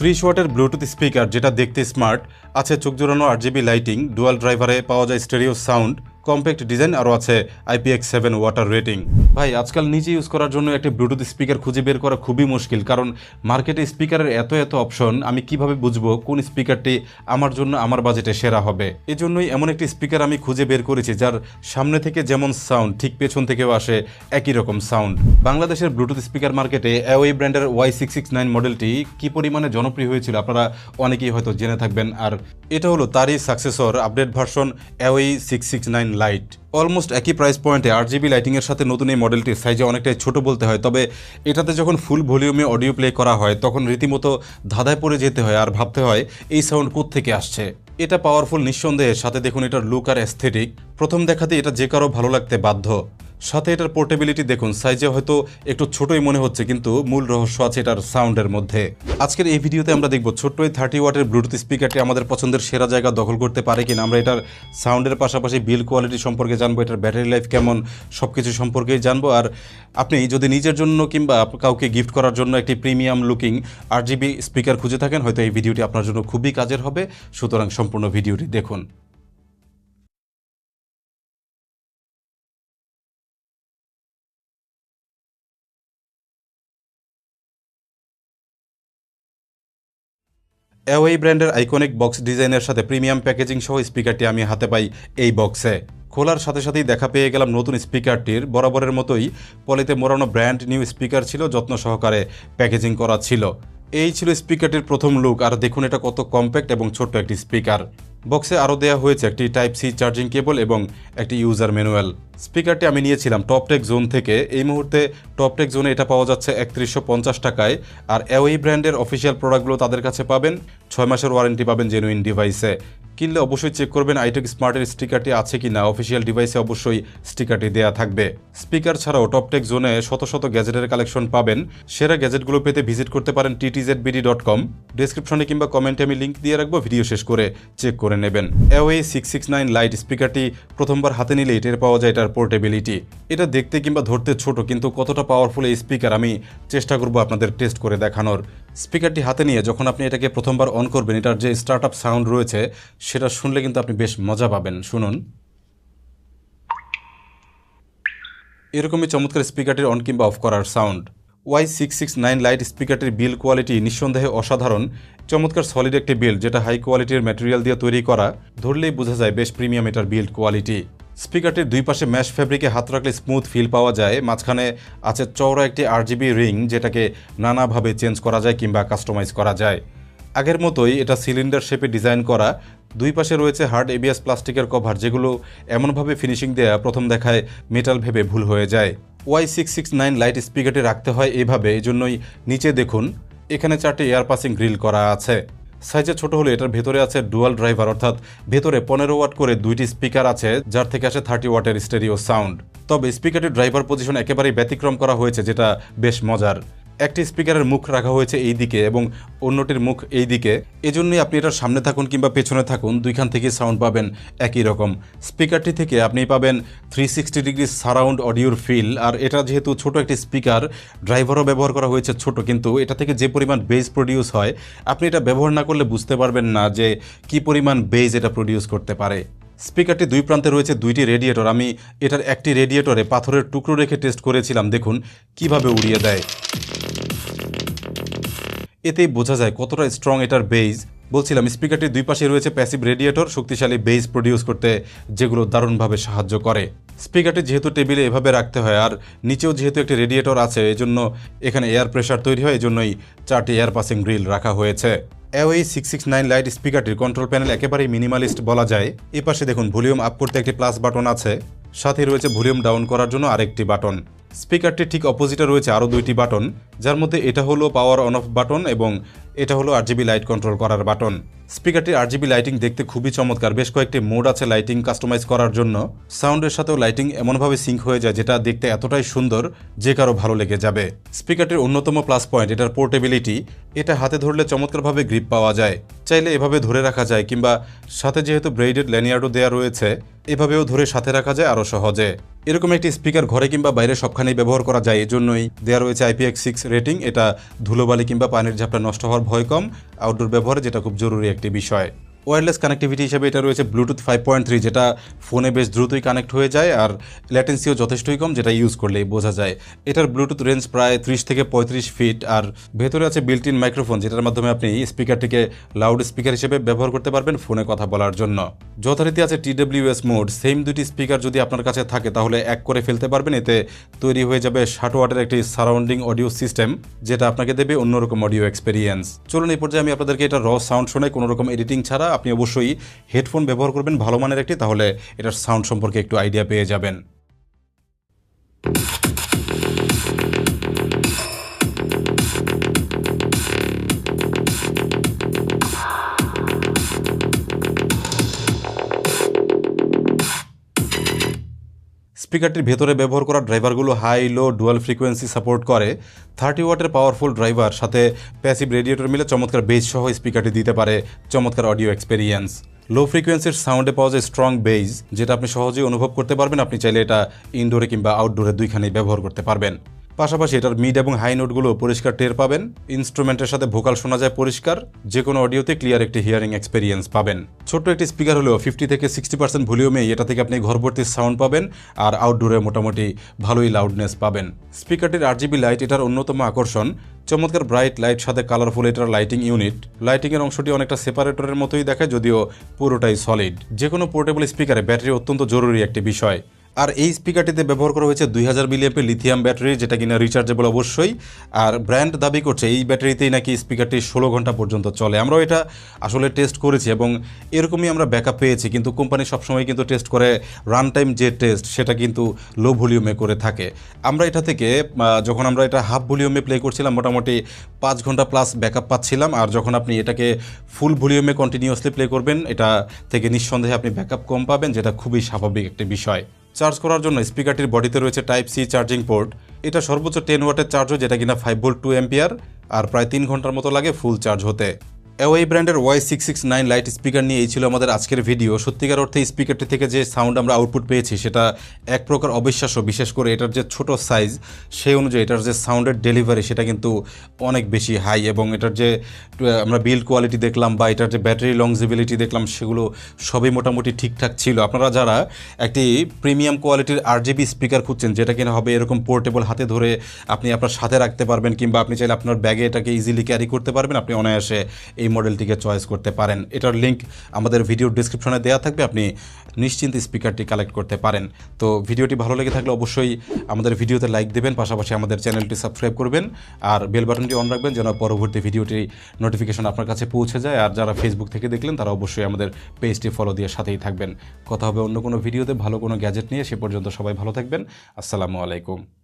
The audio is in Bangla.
30 ওয়াটের ব্লুটুথ স্পিকার যেটা দেখতে স্মার্ট, আছে চোখ জোড়ানো RGB লাইটিং, ডুয়াল ড্রাইভারে পাওয়া যায় স্টেরিও সাউন্ড, কম্প্যাক্ট ডিজাইন, আরও আছে IPX7 ওয়াটার রেটিং। ভাই আজকাল নিজে ইউজ করার জন্য একটা ব্লুটুথ স্পিকার খুঁজে বের করা খুবই মুশকিল, কারণ মার্কেটে স্পিকারের এত অপশন, আমি কিভাবে বুঝবো কোন স্পিকারটি আমার জন্য আমার বাজেটে সেরা হবে। এজন্যই এমন একটি স্পিকার আমি খুঁজে বের করেছি যার সামনে থেকে যেমন সাউন্ড ঠিক পেছন থেকেও আসে একই রকম সাউন্ড। বাংলাদেশের ব্লুটুথ স্পিকার মার্কেটে অ্যাওয়ে ব্র্যান্ডের Y669 মডেলটি কি পরিমাণে জনপ্রিয় হয়েছিল আপনারা অনেকেই হয়তো জেনে থাকবেন, আর এটা হলো তারই successor update version away 669 light. Almost একই প্রাইস পয়েন্টে RGB লাইটিংয়ের সাথে নতুন এই মডেলটির সাইজে অনেকটাই ছোট বলতে হয়, তবে এটাতে যখন ফুল ভলিউমে অডিও প্লে করা হয় তখন রীতিমতো ধাঁধায় পড়ে যেতে হয় আর ভাবতে হয় এই সাউন্ড কোত্থেকে আসছে। এটা পাওয়ারফুল নিঃসন্দেহে, সাথে দেখুন এটার লুক আর অ্যাস্থেটিক, প্রথম দেখাতে এটা যে কারো ভালো লাগতে বাধ্য। সাথে এটার পোর্টেবিলিটি দেখুন, সাইজে হয়তো একটু ছোটই মনে হচ্ছে কিন্তু মূল রহস্য আছে এটার সাউন্ডের মধ্যে। আজকের এই ভিডিওতে আমরা দেখব ছোট্ট এই 30 ওয়াটের ব্লুটুথ স্পিকারটি আমাদের পছন্দের সেরা জায়গা দখল করতে পারে কিনা। আমরা এটার সাউন্ডের পাশাপাশি বিল্ড কোয়ালিটি সম্পর্কে জানবো, এটার ব্যাটারি লাইফ কেমন, সব কিছু সম্পর্কেই জানবো। আর আপনি যদি নিজের জন্য কিংবা কাউকে গিফট করার জন্য একটি প্রিমিয়াম লুকিং RGB স্পিকার খুঁজে থাকেন, হয়তো এই ভিডিওটি আপনার জন্য খুবই কাজের হবে, সুতরাং সম্পূর্ণ ভিডিওটি দেখুন। অ্যাওয়ে ব্র্যান্ডের আইকনিক বক্স ডিজাইনের সাথে প্রিমিয়াম প্যাকেজিং সহ স্পিকারটি আমি হাতে পাই এই বক্সে। খোলার সাথে সাথেই দেখা পেয়ে গেলাম নতুন স্পিকারটির বরাবরের মতোই পলিতে মোড়ানো ব্র্যান্ড নিউ স্পিকার ছিল, যত্ন সহকারে প্যাকেজিং করা ছিল। এই ছিল স্পিকারটির প্রথম লুক, আর দেখুন এটা কত কম্প্যাক্ট এবং ছোট্ট একটি স্পিকার। বক্সে আরও দেওয়া হয়েছে একটি টাইপ সি চার্জিং কেবল এবং একটি ইউজার ম্যানুয়াল। স্পিকারটি আমি নিয়েছিলাম টপটেক জোন থেকে। এই মুহূর্তে টপটেক জোনে এটা পাওয়া যাচ্ছে 3150 টাকায়। আর অ্যাওয়ে ব্র্যান্ডের অফিসিয়াল প্রোডাক্টগুলো তাদের কাছে পাবেন, 6 মাসের ওয়ারেন্টি পাবেন জেনুইন ডিভাইসে। কিনলে অবশ্যই চেক করবেন আইটেক স্মার্টের স্টিকারটি আছে কি না, অফিসিয়াল ডিভাইসে অবশ্যই স্টিকারটি দেওয়া থাকবে। স্পিকার ছাড়াও টপটেক জোনে শত গ্যাজেটের কালেকশন পাবেন। সেরা গ্যাজেটগুলো পেতে ভিজিট করতে পারেন ttZBD.com। ডেসক্রিপশনে কিংবা কমেন্টে আমি লিঙ্ক দিয়ে রাখবো, ভিডিও শেষ করে চেক করে নেবেন। অ্যাওয়ে 669 লাইট স্পিকারটি প্রথমবার হাতে নিলেই টের পাওয়া যায় এটার পোর্টেবিলিটি। এটা দেখতে কিংবা ধরতে ছোট, কিন্তু কতটা পাওয়ারফুল এই স্পিকার আমি চেষ্টা করব আপনাদের টেস্ট করে দেখানোর। স্পিকারটি হাতে নিয়ে যখন আপনি এটাকে প্রথমবার অন করবেন, এটার যে স্টার্ট আপ সাউন্ড রয়েছে সেটা শুনলে কিন্তু আপনি বেশ মজা পাবেন। শুনুন, এরকমই চমৎকার স্পিকারটির অন কিংবা অফ করার সাউন্ড। Y669 লাইট স্পিকারটির বিল্ড কোয়ালিটি নিঃসন্দেহে অসাধারণ। চমৎকার সলিড একটি বিল্ড, যেটা হাই কোয়ালিটির ম্যাটেরিয়াল দিয়ে তৈরি করা। ধরলেই বোঝা যায় বেশ প্রিমিয়াম এটার বিল্ড কোয়ালিটি। স্পিকারটির দুই পাশে ম্যাশ ফ্যাব্রিকে হাত রাখলে স্মুথ ফিল পাওয়া যায়। মাঝখানে আছে চওড়া একটি RGB রিং, যেটাকে নানাভাবে চেঞ্জ করা যায় কিংবা কাস্টমাইজ করা যায়। আগের মতোই এটা সিলিন্ডার শেপে ডিজাইন করা। দুই পাশে রয়েছে হার্ড ABS প্লাস্টিকের কভার, যেগুলো এমনভাবে ফিনিশিং দেয়া প্রথম দেখায় মেটাল ভেবে ভুল হয়ে যায়। Y669 লাইট স্পিকারটি রাখতে হয় এইভাবে, এজন্যই নিচে দেখুন এখানে 4টি এয়ার পাসিং গ্রিল করা আছে। সাইজে ছোট হলে এটার ভেতরে আছে ডুয়াল ড্রাইভার, অর্থাৎ ভেতরে 15 ওয়াট করে দুইটি স্পিকার আছে, যার থেকে আসে 30 ওয়াটের স্টেরিও সাউন্ড। তবে স্পিকারটির ড্রাইভার পজিশন একেবারেই ব্যতিক্রম করা হয়েছে, যেটা বেশ মজার। একটি স্পিকারের মুখ রাখা হয়েছে এই দিকে এবং অন্যটির মুখ এই দিকে। এজন্যই আপনি এটার সামনে থাকুন কিংবা পেছনে থাকুন, দুইখান থেকে সাউন্ড পাবেন একই রকম। স্পিকারটি থেকে আপনি পাবেন 360 ডিগ্রি সারাউন্ড অডিওর ফিল। আর এটা যেহেতু ছোট একটি স্পিকার, ড্রাইভারও ব্যবহার করা হয়েছে ছোট, কিন্তু এটা থেকে যে পরিমাণ বেজ প্রডিউস হয় আপনি এটা ব্যবহার না করলে বুঝতে পারবেন না যে কি পরিমাণ বেজ এটা প্রডিউস করতে পারে। স্পিকারটি দুই প্রান্তে রয়েছে দুইটি রেডিয়েটর। আমি এটার একটি রেডিয়েটরে পাথরের টুকরো রেখে টেস্ট করেছিলাম, দেখুন কিভাবে উড়িয়ে দেয়। এতেই বোঝা যায় কতটা স্ট্রং এটার বেজ। বলছিলাম স্পিকারটির দুই পাশে রয়েছে প্যাসিভ রেডিয়েটর, শক্তিশালী বেজ প্রডিউস করতে, যেগুলো দারুণভাবে সাহায্য করে। স্পিকারটি যেহেতু টেবিলে এভাবে রাখতে হয় আর নিচেও যেহেতু একটি রেডিয়েটর আছে, এজন্য এখানে এয়ার প্রেশার তৈরি হয়, এজন্যই 4টি এয়ার পাসিং গ্রিল রাখা হয়েছে। অ্যাওয়ে 669 লাইট স্পিকারটির কন্ট্রোল প্যানেল একেবারেই মিনিমালিস্ট বলা যায়। এ পাশে দেখুন ভলিউম আপ করতে একটি প্লাস বাটন আছে, সাথে রয়েছে ভলিউম ডাউন করার জন্য আরেকটি বাটন। স্পিকারটির ঠিক অপোজিটে রয়েছে আরও দুইটি বাটন, যার মধ্যে এটা হলো পাওয়ার অন অফ বাটন এবং এটা হলো RGB লাইট কন্ট্রোল করার বাটন। স্পিকারটির RGB লাইটিং দেখতে খুবই চমৎকার, বেশ কয়েকটি মোড আছে লাইটিং কাস্টমাইজ করার জন্য। সাউন্ডের সাথেও লাইটিং এমনভাবে সিঙ্ক হয়ে যায় যেটা দেখতে এতটাই সুন্দর যে কারো ভালো লেগে যাবে। স্পিকারটির অন্যতম প্লাস পয়েন্ট এটার পোর্টেবিলিটি। এটা হাতে ধরলে চমৎকারভাবে গ্রিপ পাওয়া যায়। চাইলে এভাবে ধরে রাখা যায়, কিংবা সাথে যেহেতু ব্রেইডেড ল্যানিয়ার্ডও দেওয়া রয়েছে, এভাবেও ধরে সাথে রাখা যায় আরও সহজে। এরকম একটি স্পিকার ঘরে কিংবা বাইরে সবখানেই ব্যবহার করা যায়, এজন্যই দেওয়া রয়েছে IPX6 রেটিং। এটা ধুলোবালি কিংবা পানির ঝাপটা নষ্ট হওয়ার ভয় কম আউটডোর ব্যবহারে, যেটা খুব জরুরি একটি বিষয়। ওয়্যারলেস কানেক্টিভিটি হিসেবে এটা রয়েছে ব্লুটুথ 5.3, যেটা ফোনে বেশ দ্রুতই কানেক্ট হয়ে যায়, আর ল্যাটেন্সিও যথেষ্টই কম, যেটা ইউজ করলেই বোঝা যায়। এটার ব্লুটুথ রেঞ্জ প্রায় 30 থেকে 35 ফিট, আর ভেতরে আছে বিল্ট ইন মাইক্রোফোন, যেটার মাধ্যমে আপনি স্পিকারটিকে লাউড স্পিকার হিসেবে ব্যবহার করতে পারবেন ফোনে কথা বলার জন্য। যথারীতি আছে TWS মোড। সেম দুটি স্পিকার যদি আপনার কাছে থাকে তাহলে এক করে ফেলতে পারবেন, এতে তৈরি হয়ে যাবে 60 ওয়াটের একটি সারাউন্ডিং অডিও সিস্টেম, যেটা আপনাকে দেবে অন্যরকম অডিও এক্সপেরিয়েন্স। চলুন এই পর্যায়ে আমি আপনাদেরকে এটা র সাউন্ড শোনাই, কোনো রকম এডিটিং ছাড়া। আপনি অবশ্যই হেডফোন ব্যবহার করবেন ভালো মানের একটি, তাহলে এটার সাউন্ড সম্পর্কে একটু আইডিয়া পেয়ে যাবেন। স্পিকারটির ভেতরে ব্যবহার করা ড্রাইভারগুলো high low dual frequency support করে। 30 ওয়াটের পাওয়ারফুল ড্রাইভার সাথে প্যাসিভ রেডিয়েটর মিলে চমৎকার বেস সহ স্পিকারটি দিতে পারে চমৎকার অডিও এক্সপেরিয়েন্স। লো ফ্রিকোয়েন্সির সাউন্ডে পাওয়া যায় স্ট্রং বেস, যেটা আপনি সহজেই অনুভব করতে পারবেন। আপনি চাইলে এটা ইনডোরে কিংবা আউটডোরে দুইখানেই ব্যবহার করতে পারবেন। পাশাপাশি এটার মিড এবং হাই নোটগুলো পরিষ্কার টের পাবেন। ইনস্ট্রুমেন্টের সাথে ভোকাল শোনা যায় পরিষ্কার, যে কোনো অডিওতে ক্লিয়ার একটি হিয়ারিং এক্সপেরিয়েন্স পাবেন। ছোট্ট একটি স্পিকার হলেও 50 থেকে 60% ভলিউমে এটা থেকে আপনি ঘরভর্তি সাউন্ড পাবেন, আর আউটডোরে মোটামুটি ভালোই লাউডনেস পাবেন। স্পিকারটির RGB লাইট এটার অন্যতম আকর্ষণ। চমৎকার ব্রাইট লাইট সাথে কালারফুল এটার লাইটিং ইউনিট। লাইটিংয়ের অংশটি অনেকটা সেপারেটরের মতোই দেখায়, যদিও পুরোটাই সলিড। যে কোনো পোর্টেবল স্পিকারে ব্যাটারি অত্যন্ত জরুরি একটি বিষয়। আর এই স্পিকারটিতে ব্যবহার করা হয়েছে 2000 মিলিঅ্যাম্পের লিথিয়াম ব্যাটারি, যেটা কিনা রিচার্জেবল অবশ্যই। আর ব্র্যান্ড দাবি করছে এই ব্যাটারিতেই নাকি স্পিকারটি 16 ঘন্টা পর্যন্ত চলে। আমরাও এটা আসলে টেস্ট করেছি এবং এরকমই আমরা ব্যাকআপ পেয়েছি, কিন্তু কোম্পানি সবসময় কিন্তু টেস্ট করে রান টাইম যে টেস্ট সেটা কিন্তু লো ভলিউমে করে থাকে। আমরা এটা থেকে যখন আমরা এটা হাফ ভলিউমে প্লে করছিলাম মোটামুটি 5 ঘন্টা প্লাস ব্যাকআপ পাচ্ছিলাম, আর যখন আপনি এটাকে ফুল ভলিউমে কন্টিনিউয়াসলি প্লে করবেন এটা থেকে নিঃসন্দেহে আপনি ব্যাকআপ কম পাবেন, যেটা খুবই স্বাভাবিক একটি বিষয়। চার্জ করার জন্য স্পিকারটির বডিতে রয়েছে টাইপ-C চার্জিং পোর্ট। এটা সর্বোচ্চ 10 ওয়াটের চার্জও, যেটা কিনা 5 ভোল্ট 2 অ্যাম্পিয়ার, আর প্রায় 3 ঘন্টার মতো লাগে ফুল চার্জ হতে। অ্যাওয়ে ব্র্যান্ডের Y669 লাইট স্পিকার নিয়ে এই ছিল আমাদের আজকের ভিডিও। সত্যিকার অর্থে স্পিকারটি থেকে যে সাউন্ড আমরা আউটপুট পেয়েছি সেটা এক প্রকার অবিশ্বাস্য, বিশেষ করে এটার যে ছোট সাইজ সেই অনুযায়ী এটার যে সাউন্ডের ডেলিভারি সেটা কিন্তু অনেক বেশি হাই, এবং এটার যে আমরা বিল্ড কোয়ালিটি দেখলাম বা এটার যে ব্যাটারি লংজিবিলিটি দেখলাম সেগুলো সবই মোটামুটি ঠিকঠাক ছিল। আপনারা যারা একটি প্রিমিয়াম কোয়ালিটির RGB স্পিকার খুঁজছেন, যেটা কিনা হবে এরকম পোর্টেবল, হাতে ধরে আপনি আপনার সাথে রাখতে পারবেন, কিংবা আপনি চাইলে আপনার ব্যাগে এটাকে ইজিলি ক্যারি করতে পারবেন, আপনি অনায়াসে এই মডেলটিকে চয়েস করতে পারেন। এটার লিঙ্ক আমাদের ভিডিওর ডিসক্রিপশনে দেওয়া থাকবে, আপনি নিশ্চিন্তে স্পিকারটি কালেক্ট করতে পারেন। তো ভিডিওটি ভালো লেগে থাকলে অবশ্যই আমাদের ভিডিওতে লাইক দেবেন, পাশাপাশি আমাদের চ্যানেলটি সাবস্ক্রাইব করবেন, আর বেল বাটনটি অন রাখবেন যেন পরবর্তী ভিডিওটি নোটিফিকেশন আপনার কাছে পৌঁছে যায়। আর যারা ফেসবুক থেকে দেখলেন তারা অবশ্যই আমাদের পেজটি ফলো দিয়ে সাথেই থাকবেন। কথা হবে অন্য কোনো ভিডিওতে ভালো কোনো গ্যাজেট নিয়ে। সে পর্যন্ত সবাই ভালো থাকবেন। আসসালামু আলাইকুম।